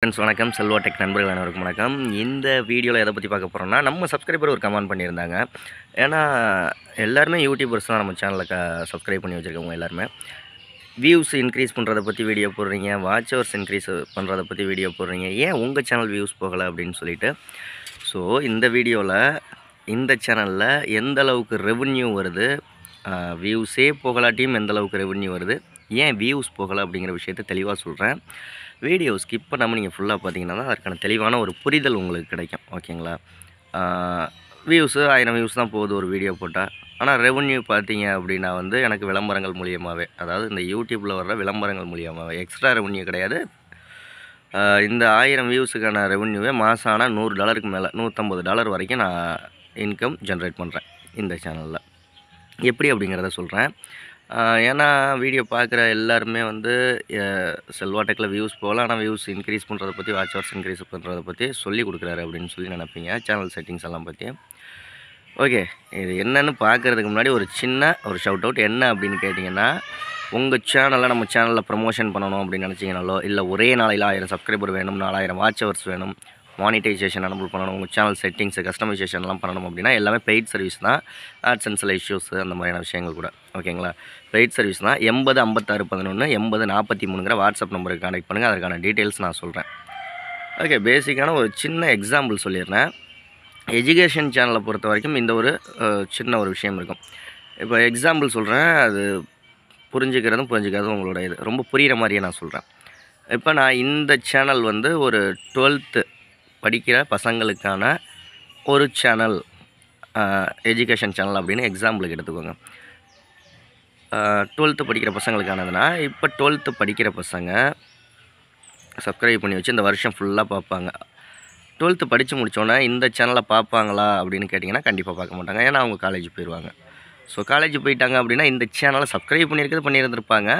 Friends வணக்கம். Selva tech நண்பர்கள் அனைவருக்கும் வணக்கம். இந்த வீடியோவில் எதை பற்றி பார்க்க போகிறோம்னா, நம்ம சப்ஸ்கிரைபர் ஒரு கமெண்ட் பண்ணியிருந்தாங்க. ஏன்னா எல்லாருமே யூடியூபர்ஸ் தான் நம்ம சேனலில் சப்ஸ்கிரைப் பண்ணி வச்சுருக்கவங்க எல்லாருமே. வியூஸ் இன்க்ரீஸ் பண்ணுறத பற்றி வீடியோ போடுறீங்க, வாட்ச் ஹவர்ஸ் இன்க்ரீஸ் பண்ணுறத பற்றி வீடியோ போடுறீங்க, ஏன் உங்கள் சேனல் வியூஸ் போகலை அப்படின்னு சொல்லிட்டு. ஸோ இந்த வீடியோவில் இந்த சேனலில் எந்த அளவுக்கு ரெவென்யூ வருது, வியூஸே போகலாட்டியும் எந்த அளவுக்கு ரெவென்யூ வருது, ஏன் வியூஸ் போகலை அப்படிங்கிற விஷயத்தை தெளிவாக சொல்கிறேன். வீடியோ ஸ்கிப் பண்ணாமல் நீங்கள் ஃபுல்லாக பார்த்தீங்கன்னா தான் அதற்கான தெளிவான ஒரு புரிதல் உங்களுக்கு கிடைக்கும். ஓகேங்களா? வியூஸு 1000 வியூஸ் தான் போகுது ஒரு வீடியோ போட்டால். ஆனால் ரெவென்யூ பார்த்தீங்க அப்படின்னா வந்து எனக்கு விளம்பரங்கள் மூலியமாகவே, அதாவது இந்த யூடியூப்பில் வர்ற விளம்பரங்கள் மூலியமாகவே, எக்ஸ்ட்ரா ரெவென்யூ கிடையாது. இந்த 1000 வியூஸுக்கான ரெவென்யூவே மாதம் ஆனால் $100 மேலே $150 வரைக்கும் நான் இன்கம் ஜென்ரேட் பண்ணுறேன் இந்த சேனலில். எப்படி அப்படிங்கிறத சொல்கிறேன். ஏன்னா வீடியோ பார்க்குற எல்லாருமே வந்து செல்வா டெக்கில் வியூஸ் போகல, ஆனால் வியூஸ் இன்க்ரீஸ் பண்ணுறத பற்றி, வாட்ச் ஹவர்ஸ் இன்க்ரீஸ் பண்ணுறத பற்றி சொல்லி கொடுக்குறாரு அப்படின்னு சொல்லி நினைப்பீங்க, சேனல் செட்டிங்ஸ் எல்லாம் பற்றி. ஓகே, இது என்னென்னு பார்க்குறதுக்கு முன்னாடி ஒரு சின்ன ஷவுட் அவுட். என்ன அப்படின்னு கேட்டிங்கன்னா, உங்கள் சேனலை நம்ம சேனலில் ப்ரமோஷன் பண்ணணும் அப்படின்னு நினச்சிங்கனாலோ, இல்லை ஒரே நாளையில் 1000 சப்ஸ்கிரைபர் வேணும், 4000 வாட்ச் ஹவர்ஸ் வேணும், மானிட்டைசேஷன் எனபிள் பண்ணணும், உங்கள் சேனல் செட்டிங்ஸு கஸ்டமைசேஷன்லாம் பண்ணணும் அப்படின்னா எல்லாமே பெய்ட் சர்வீஸ் தான். ஆட்சன்ஸில் இஷ்யூஸு அந்த மாதிரியான விஷயங்கள் கூட. ஓகேங்களா? பெய்ட் சர்வீஸ் தான். 80 56 11 80 43ங்கிற வாட்ஸ்அப் நம்பருக்கு கான்டெக்ட் பண்ணுங்கள். அதற்கான டீட்டெயில்ஸ் நான் சொல்கிறேன். ஓகே, பேசிக்கான ஒரு சின்ன எக்ஸாம்பிள் சொல்லிடுறேன். எஜுகேஷன் சேனலை பொறுத்த வரைக்கும் இந்த ஒரு சின்ன ஒரு விஷயம் இருக்கும். இப்போ எக்ஸாம்பிள் சொல்கிறேன், அது புரிஞ்சுக்கிறதும் புரிஞ்சிக்காதும் உங்களோட இது. ரொம்ப புரிகிற மாதிரியே நான் சொல்கிறேன். இப்போ நான் இந்த சேனல் வந்து ஒரு 12th படிக்கிற பசங்களுக்கான ஒரு சேனல், எஜுகேஷன் சேனல் அப்படின்னு எக்ஸாம்பிளுக்கு எடுத்துக்கோங்க. 12th படிக்கிற பசங்களுக்கானதுன்னா, இப்போ 12th படிக்கிற பசங்க சப்ஸ்கிரைப் பண்ணி வச்சு இந்த வருஷம் ஃபுல்லாக பார்ப்பாங்க. 12th படித்து முடித்தோன்னே இந்த சேனலை பார்ப்பாங்களா அப்படின்னு கேட்டிங்கன்னா கண்டிப்பாக பார்க்க மாட்டாங்க. ஏன்னா அவங்க காலேஜ் போயிடுவாங்க. ஸோ காலேஜ் போயிட்டாங்க அப்படின்னா இந்த சேனலை சப்ஸ்கிரைப் பண்ணியிருந்திருப்பாங்க,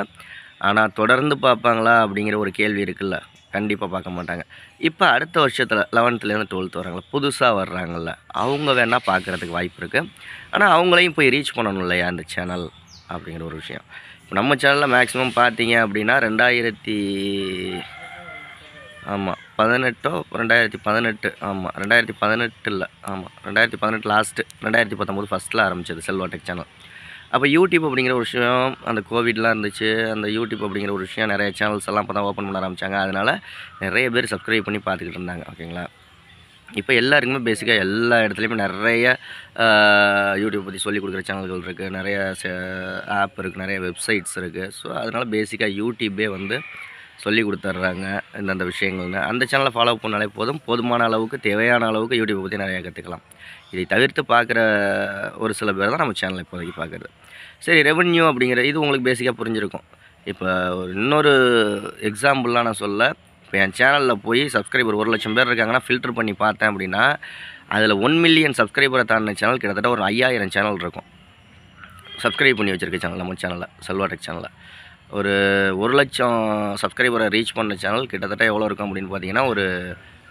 ஆனால் தொடர்ந்து பார்ப்பாங்களா அப்படிங்கிற ஒரு கேள்வி இருக்குல்ல, கண்டிப்பாக பார்க்க மாட்டாங்க. இப்போ அடுத்த வருஷத்தில் 11th 12th வராங்களா, புதுசாக வர்றாங்கள்ல, அவங்க வேணால் பார்க்குறதுக்கு வாய்ப்பு இருக்குது. ஆனால் அவங்களையும் போய் ரீச் பண்ணணும் இல்லையா அந்த சேனல் அப்படிங்கிற ஒரு விஷயம். இப்போ நம்ம சேனலில் மேக்ஸிமம் பார்த்தீங்க அப்படின்னா 2018 லாஸ்ட்டு, 2019 ஃபஸ்ட்டில் ஆரம்பிச்சது செல்வா டெக் சேனல். அப்போ யூடியூப் அப்படிங்கிற ஒரு விஷயம், அந்த கோவிட்லாம் இருந்துச்சு. அந்த யூடியூப் அப்படிங்கிற ஒரு விஷயம் நிறைய சேனல்ஸ் எல்லாம் இப்போ தான் ஓப்பன் பண்ண ஆரம்பித்தாங்க. அதனால் நிறைய பேர் சப்ஸ்கிரைப் பண்ணி பார்த்துக்கிட்டு இருந்தாங்க. ஓகேங்களா? இப்போ எல்லாருக்குமே பேசிக்காக எல்லா இடத்துலையுமே நிறைய யூடியூப் பற்றி சொல்லிக் கொடுக்குற சேனல்கள் இருக்குது, நிறைய ஆப் இருக்குது, நிறைய வெப்சைட்ஸ் இருக்குது. ஸோ அதனால் பேசிக்காக யூடியூப்பே வந்து சொல்லி கொடுத்துட்றாங்க இந்தந்த விஷயங்கள்னு. அந்த சேனலை ஃபாலோ பண்ணாலே போதுமான அளவுக்கு, தேவையான அளவுக்கு யூடியூப்பை பற்றி நிறையா கற்றுக்கலாம். இதை தவிர்த்து பார்க்குற ஒரு சில பேர் தான் நம்ம சேனலை இப்போதைக்கு பார்க்குறது. சரி, ரெவென்யூ அப்படிங்கிற இது உங்களுக்கு பேசிக்காக புரிஞ்சிருக்கும். இப்போ இன்னொரு எக்ஸாம்பிள்லாம் நான் சொல்ல, இப்போ என் சேனலில் போய் சப்ஸ்கிரைபர் 1,00,000 பேர் இருக்காங்கன்னா ஃபில்டர் பண்ணி பார்த்தேன் அப்படின்னா, அதில் 1 மில்லியன் சப்ஸ்கிரைபரை தாண்டின சேனல் கிட்டத்தட்ட ஒரு 5000 சேனல் இருக்கும். சப்ஸ்கிரைப் பண்ணி வச்சுருக்க சேனல் நம்ம சேனலில், செல்வா டெக் சேனலில். ஒரு 1,00,000 சப்ஸ்கிரைபரை ரீச் பண்ண சேனல் கிட்டத்தட்ட எவ்வளோ இருக்கும் அப்படின்னு பார்த்தீங்கன்னா, ஒரு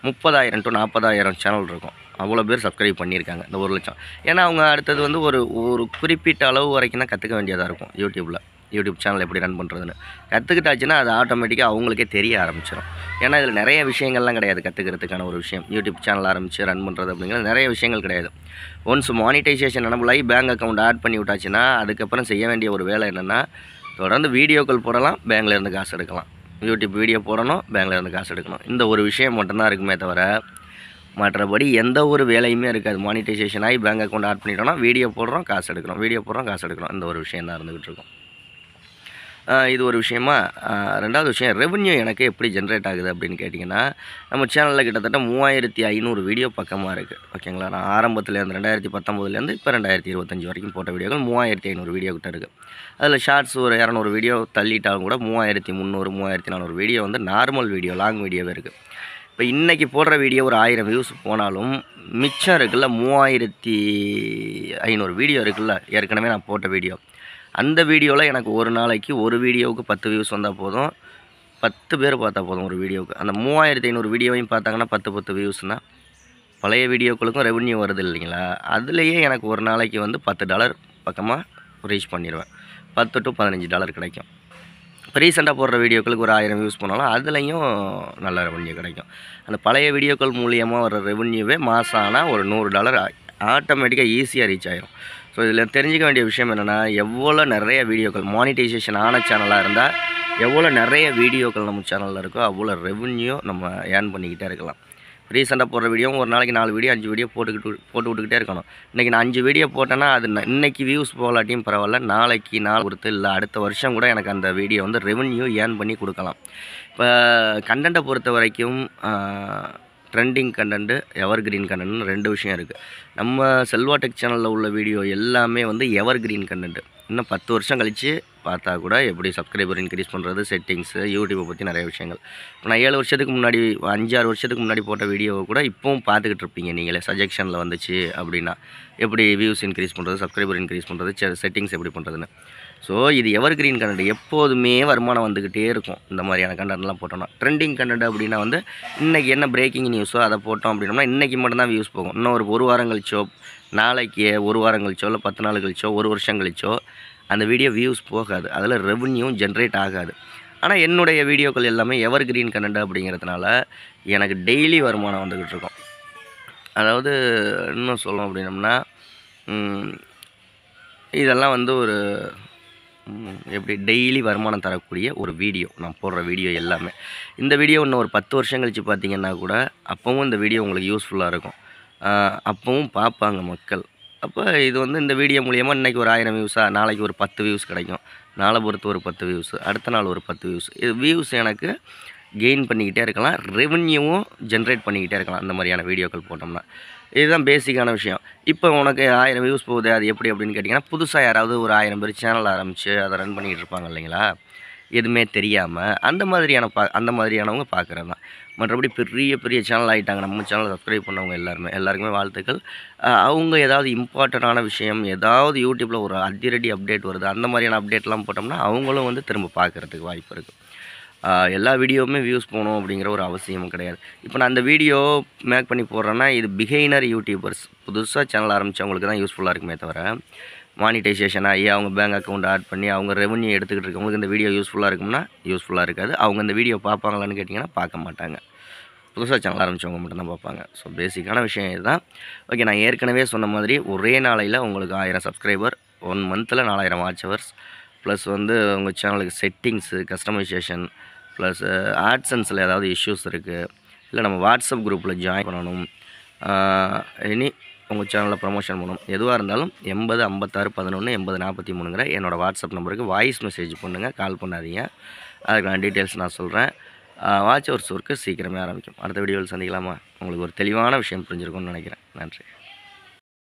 30,000 to 40,000 சேனல் இருக்கும். அவ்வளோ பேர் சப்ஸ்கிரைப் பண்ணியிருக்காங்க இந்த 1,00,000. ஏன்னா அவங்க அடுத்தது வந்து ஒரு குறிப்பிட்ட அளவு வரைக்கும் தான் கற்றுக்க வேண்டியதாக இருக்கும் யூடியூப் சேனல் எப்படி ரன் பண்ணுறதுன்னு. கற்றுக்கிட்டாச்சுன்னா அது ஆட்டோமேட்டிக்காக அவங்களுக்கே தெரிய ஆரம்பிச்சிடும். ஏன்னா இதில் நிறைய விஷயங்கள்லாம் கிடையாது கற்றுக்கிறதுக்கான ஒரு விஷயம். யூடியூப் சேனல் ஆரம்பித்து ரன் பண்ணுறது அப்படிங்கிறது நிறைய விஷயங்கள் கிடையாது. ஒன்ஸ் மானிட்டைசேஷன் எனபிளாகி பேங்க் அக்கௌண்ட் ஆட் பண்ணி விட்டாச்சுன்னா, அதுக்கப்புறம் செய்ய வேண்டிய ஒரு வேலை என்னென்னா, தொடர்ந்து வீடியோக்கள் போடலாம், பேங்க்லேருந்து காசு எடுக்கலாம். யூடியூப் வீடியோ போடணும், பேங்க்லேருந்து காசு எடுக்கணும். இந்த ஒரு விஷயம் மட்டும்தான் இருக்குமே தவிர, மற்றபடி எந்த ஒரு வேலையுமே இருக்காது. மானிட்டைசேஷன் ஆகி பேங்க் அக்கௌண்ட் ஆட் பண்ணிட்டோம்னா வீடியோ போடுறோம், காசு எடுக்கிறோம். இந்த ஒரு விஷயம் தான் இருந்துகிட்டு இருக்கும். இது ஒரு விஷயமா. ரெண்டாவது விஷயம், ரெவென்யூ எனக்கு எப்படி ஜென்ரேட் ஆகுது அப்படின்னு கேட்டிங்கன்னா, நம்ம சேனலில் கிட்டத்தட்ட 3500 வீடியோ பக்கமாக இருக்குது. ஓகேங்களா? நான் ஆரம்பத்துலேருந்து 2019 இப்போ 2025 வரைக்கும் போட்ட வீடியோக்கள் 3500 வீடியோ கிட்ட இருக்குது. அதில் ஷார்ட்ஸ் ஒரு 200 வீடியோ தள்ளிட்டாலும் கூட 3300 3400 வீடியோ வந்து நார்மல் வீடியோ, லாங் வீடியோவே இருக்குது. இப்போ இன்றைக்கி போடுற வீடியோ ஒரு 1000 வியூஸ் போனாலும் மிச்சம் இருக்குல்ல, 3500 வீடியோ இருக்குல்ல, ஏற்கனவே நான் போட்ட வீடியோ. அந்த வீடியோவில் எனக்கு ஒரு நாளைக்கு ஒரு வீடியோவுக்கு 10 வியூஸ் வந்தால் போதும், 10 பேர் பார்த்தா போதும் ஒரு வீடியோவுக்கு. அந்த 3500 வீடியோவையும் பார்த்தாங்கன்னா 10 வியூஸ்னால் பழைய வீடியோக்களுக்கும் ரெவென்யூ வருது இல்லைங்களா? அதுலேயே எனக்கு ஒரு நாளைக்கு வந்து $10 பக்கமாக ரீச் பண்ணிடுவேன். $10 to $15 கிடைக்கும். ரீசெண்டாக போடுற வீடியோக்களுக்கு ஒரு 1000 வியூஸ் போனாலும் அதுலேயும் நல்ல ரெவன்யூ கிடைக்கும். அந்த பழைய வீடியோக்கள் மூலியமாக வர ரெவன்யூவே மாதம் ஆனால் ஒரு $100 ஆட்டோமேட்டிக்காக ஈஸியாக ரீச் ஆயிரும். ஸோ இதில் தெரிஞ்சுக்க வேண்டிய விஷயம் என்னென்னா, எவ்வளோ நிறைய வீடியோக்கள் மானிட்டைசேஷன் ஆன சேனலாக இருந்தால் எவ்வளோ நிறைய வீடியோக்கள் நம்ம சேனலில் இருக்கோ அவ்வளோ ரெவன்யூ நம்ம ஏர்ன் பண்ணிக்கிட்டே இருக்கலாம். ரீசெண்டாக போடுற வீடியோ ஒரு நாளைக்கு 4 வீடியோ 5 வீடியோ போட்டு விட்டுக்கிட்டே இருக்கணும். இன்றைக்கி நான் 5 வீடியோ போட்டேன்னா அது இன்றைக்கி வியூஸ் போகலாட்டியும் பரவாயில்ல, நாளைக்கு நாள் பொறுத்து இல்லை அடுத்த வருஷம் கூட எனக்கு அந்த வீடியோ வந்து ரெவன்யூ ஏர்ன் பண்ணி கொடுக்கலாம். இப்போ கண்டென்ட்டை பொறுத்த வரைக்கும் ட்ரெண்டிங் கண்டென்ட்டு, எவர்கிரீன் கண்டென்ட்னு 2 விஷயம் இருக்குது. நம்ம செல்வா டெக் சேனலில் உள்ள வீடியோ எல்லாமே வந்து எவர்கிரீன் கண்டென்ட்டு. இன்னும் 10 வருஷம் கழித்து பார்த்தா கூட எப்படி சப்ஸ்கிரைபர் இன்க்ரீஸ் பண்ணுறது, செட்டிங்ஸு, யூடியூப்பை பற்றி நிறைய விஷயங்கள். இப்போ நான் 7 வருஷத்துக்கு முன்னாடி 5-6 வருஷத்துக்கு முன்னாடி போட்ட வீடியோவை கூட இப்போவும் பார்த்துக்கிட்டு இருப்பீங்க நீங்களே. சஜெக்ஷனில் வந்துச்சு அப்படின்னா எப்படி வியூஸ் இன்க்ரீஸ் பண்ணுறது, சப்ஸ்கிரைபர் இன்க்ரீஸ் பண்ணுறது, செட்டிங்ஸ் எப்படி பண்ணுறதுன்னு. ஸோ இது எவர்கிரீன் கண்டென்ட், எப்போதுமே வருமானம் வந்துக்கிட்டே இருக்கும் இந்த மாதிரியான கண்டென்ட்லாம் போட்டோம்னா. ட்ரெண்டிங் கண்டென்ட் அப்படின்னா வந்து இன்றைக்கி என்ன பிரேக்கிங் நியூஸோ அதை போட்டோம் அப்படின்னோம்னா இன்றைக்கி மட்டும்தான் வியூஸ் போகும். இன்னும் ஒரு வாரம் கழிச்சோ, நாளைக்கு ஒரு வாரம் கழிச்சோ, இல்லை 10 நாள் கழிச்சோ, ஒரு வருஷம் கழிச்சோ அந்த வீடியோ வியூஸ் போகாது, அதில் ரெவன்யூவும் ஜென்ரேட் ஆகாது. ஆனால் என்னுடைய வீடியோக்கள் எல்லாமே எவர்கிரீன் கண்டென்ட் அப்படிங்கிறதுனால எனக்கு டெய்லி வருமானம் வந்துக்கிட்டு இருக்கும். அதாவது இன்னும் சொல்லணும் அப்படின்னோம்னா இதெல்லாம் வந்து ஒரு எப்படி டெய்லி வருமானம் தரக்கூடிய ஒரு வீடியோ, நான் போடுற வீடியோ எல்லாமே. இந்த வீடியோ இன்னும் ஒரு 10 வருஷம் கழித்து பார்த்தீங்கன்னா கூட அப்போவும் இந்த வீடியோ உங்களுக்கு யூஸ்ஃபுல்லாக இருக்கும், அப்போவும் பார்ப்பாங்க மக்கள். அப்போ இது வந்து இந்த வீடியோ மூலிமா இன்றைக்கி ஒரு 1000 வியூஸாக, நாளைக்கு ஒரு 10 வியூஸ் கிடைக்கும், நாளை பொறுத்து ஒரு 10 வியூஸ், அடுத்த நாள் ஒரு 10 வியூஸ். இது வியூஸ் எனக்கு கெயின் பண்ணிக்கிட்டே இருக்கலாம், ரெவன்யூவும் ஜென்ரேட் பண்ணிக்கிட்டே இருக்கலாம் இந்த மாதிரியான வீடியோக்கள் போட்டோம்னா. இதுதான் பேசிக்கான விஷயம். இப்போ உனக்கு 1000 வியூஸ் போகுது அது எப்படி அப்படின்னு கேட்டிங்கன்னா, புதுசாக யாராவது ஒரு 1000 பேர் சேனல் ஆரம்பித்து அதை ரன் பண்ணிக்கிட்டு இருப்பாங்க இல்லைங்களா, எதுவுமே தெரியாமல் அந்த மாதிரியானவங்க பார்க்குறது தான். மற்றபடி பெரிய பெரிய சேனல் ஆகிட்டாங்க, நம்ம சேனலை சப்ஸ்கிரைப் பண்ணவங்க எல்லாருக்குமே வாழ்த்துக்கள். அவங்க ஏதாவது இம்பார்ட்டண்ட்டான விஷயம், ஏதாவது யூடியூப்பில் ஒரு அதிரடி அப்டேட் வருது, அந்த மாதிரியான அப்டேட்லாம் போட்டோம்னா அவங்களும் வந்து திரும்ப பார்க்குறதுக்கு வாய்ப்பு இருக்குது. எல்லா வீடியோவுமே வியூஸ் போகணும் அப்படிங்கிற ஒரு அவசியமும் கிடையாது. இப்போ நான் அந்த வீடியோ மேக் பண்ணி போடுறேன்னா இது பிகைனர் யூடியூபர்ஸ், புதுசாக சேனல் ஆரம்பித்தவங்களுக்கு தான் யூஸ்ஃபுல்லாக இருக்குமே தவிர, மானிட்டைசேஷன் ஆகி அவங்க பேங்க் அக்கௌண்ட் ஆட் பண்ணி அவங்க ரெவன்யூ எடுத்துக்கிட்டு இருக்கவங்களுக்கு இந்த வீடியோ யூஸ்ஃபுல்லாக இருக்கும்னா யூஸ்ஃபுல்லாக இருக்காது. அவங்க இந்த வீடியோ பார்ப்பாங்களான்னு கேட்டிங்கன்னா பார்க்க மாட்டாங்க. புதுசாக சேனல் ஆரம்பித்தவங்க மட்டும்தான் பார்ப்பாங்க. ஸோ பேசிக்கான விஷயம் இதுதான். ஓகே, நான் ஏற்கனவே சொன்ன மாதிரி ஒரே நாளையில் உங்களுக்கு 1000 சப்ஸ்கிரைபர், 1 மந்தில் 4000 வாட்ச் ஹவர்ஸ், ப்ளஸ் வந்து உங்கள் சேனலுக்கு செட்டிங்ஸு, கஸ்டமைசேஷன், ப்ளஸ் ஆட்சன்ஸில் ஏதாவது இஷ்யூஸ் இருக்குது, இல்லை நம்ம வாட்ஸ்அப் குரூப்பில் ஜாயின் பண்ணணும், இனி உங்கள் சேனலில் ப்ரமோஷன் பண்ணணும், எதுவாக இருந்தாலும் 80 56 11 80 43ங்கிற என்னோடய வாட்ஸ்அப் நம்பருக்கு வாய்ஸ் மெசேஜ் பண்ணுங்கள், கால் பண்ணாதீங்க. அதுக்கு நான் டீட்டெயில்ஸ் நான் சொல்கிறேன். வாட்ச் ஹவர்ஸ் ஒர்க்கு சீக்கிரமே ஆரம்பிக்கும். அடுத்த வீடியோவில் சந்திக்கலாமா? உங்களுக்கு ஒரு தெளிவான விஷயம் புரிஞ்சிருக்கும்னு நினைக்கிறேன். நன்றி.